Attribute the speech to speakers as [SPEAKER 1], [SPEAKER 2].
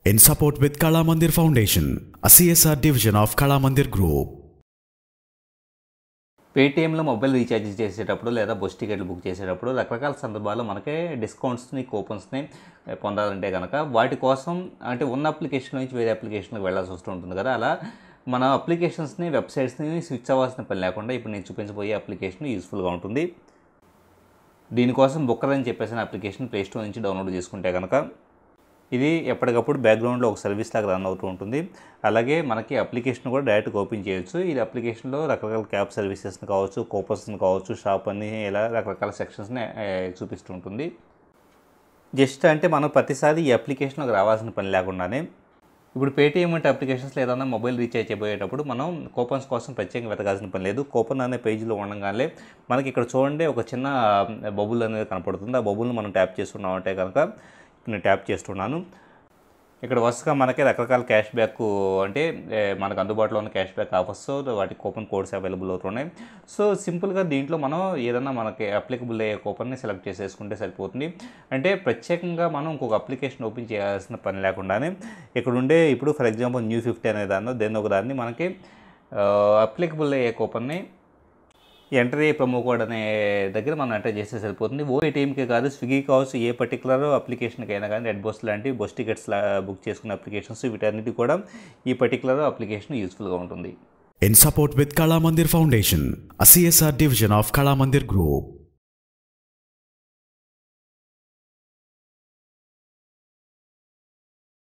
[SPEAKER 1] in support with Kala Mandir Foundation, a CSR division of Kala Mandir Group.
[SPEAKER 2] పేటీఎంలో mobile recharge చేసేటప్పుడు లేదా bus టికెట్లు book చేసేటప్పుడు రకరకాల సందర్భాల్లో మనకి డిస్కౌంట్స్ని కూపన్స్ని పొందాలంటే కనుక వాటి కోసం అంటే ఉన్న అప్లికేషన్ నుంచి వేరే అప్లికేషన్కి వెళ్ళాల్సి వస్తూ ఉంటుంది కదా. అలా మన అప్లికేషన్స్ని వెబ్సైట్స్ని స్విచ్ అవ్వాల్సిన పని లేకుండా ఇప్పుడు నేను చూపించబోయే అప్లికేషన్ యూస్ఫుల్గా ఉంటుంది. దీనికోసం బుక్కర్ అని చెప్పేసిన అప్లికేషన్ ప్లేస్టోర్ నుంచి డౌన్లోడ్ చేసుకుంటే కనుక ఇది ఎప్పటికప్పుడు బ్యాక్గ్రౌండ్లో ఒక సర్వీస్ లాగా రన్ అవుతూ ఉంటుంది. అలాగే మనకి అప్లికేషన్ కూడా డైరెక్ట్గా ఓపెన్ చేయొచ్చు. ఇది అప్లికేషన్లో రకరకాల క్యాబ్ సర్వీసెస్ని కావచ్చు, కూపన్స్ని కావచ్చు, షాప్ అని ఇలా రకరకాల సెక్షన్స్ని చూపిస్తూ ఉంటుంది. జస్ట్ అంటే మనం ప్రతిసారి ఈ అప్లికేషన్లోకి రావాల్సిన పని లేకుండానే ఇప్పుడు పేటీఎం అంటే అప్లికేషన్స్లో ఏదైనా మొబైల్ రీఛార్జ్ చేయబోయేటప్పుడు మనం కూపన్స్ కోసం ప్రత్యేకంగా వెతకాల్సిన పని లేదు. కూపన్ అనే పేజీలో ఉండగానే మనకి ఇక్కడ చూడండి ఒక చిన్న బబుల్ అనేది కనపడుతుంది. ఆ బబుల్ని మనం ట్యాప్ చేస్తున్నామంటే కనుక నేను ట్యాప్ చేస్తున్నాను. ఇక్కడ వరుసగా మనకి రకరకాల క్యాష్ బ్యాక్ అంటే మనకు అందుబాటులో ఉన్న క్యాష్ బ్యాక్ ఆఫర్స్ వాటి కూపన్ కోడ్స్ అవైలబుల్ అవుతున్నాయి. సో సింపుల్గా దీంట్లో మనం ఏదైనా మనకి అప్లికబుల్ అయ్యే కూపన్ని సెలెక్ట్ చేసేసుకుంటే సరిపోతుంది. అంటే ప్రత్యేకంగా మనం ఇంకొక అప్లికేషన్ ఓపెన్ చేయాల్సిన పని లేకుండానే ఇక్కడ ఉండే ఇప్పుడు ఫర్ ఎగ్జాంపుల్ న్యూ 50 అనే దేని ఒక దాన్ని మనకి అప్లికబుల్ అయ్యే కూపన్ని ఎంటర్ ఏ ప్రమో కోడ్ అనే దగ్గర మనం ఎంటర్ చేస్తే సరిపోతుంది. ఓ పేటీఎంకే కాదు, స్విగ్గీ కావచ్చు, ఏ పర్టికులర్ అప్లికేషన్కి అయినా కానీ రెడ్ బస్ లాంటి బస్ టికెట్స్ బుక్ చేసుకునే అప్లికేషన్స్ వీటన్నిటి కూడా ఈ పర్టికులర్ అప్లికేషన్ యూస్ఫుల్గా ఉంటుంది.
[SPEAKER 1] In support with Kala Mandir Foundation, a CSR division of Kala Mandir Group.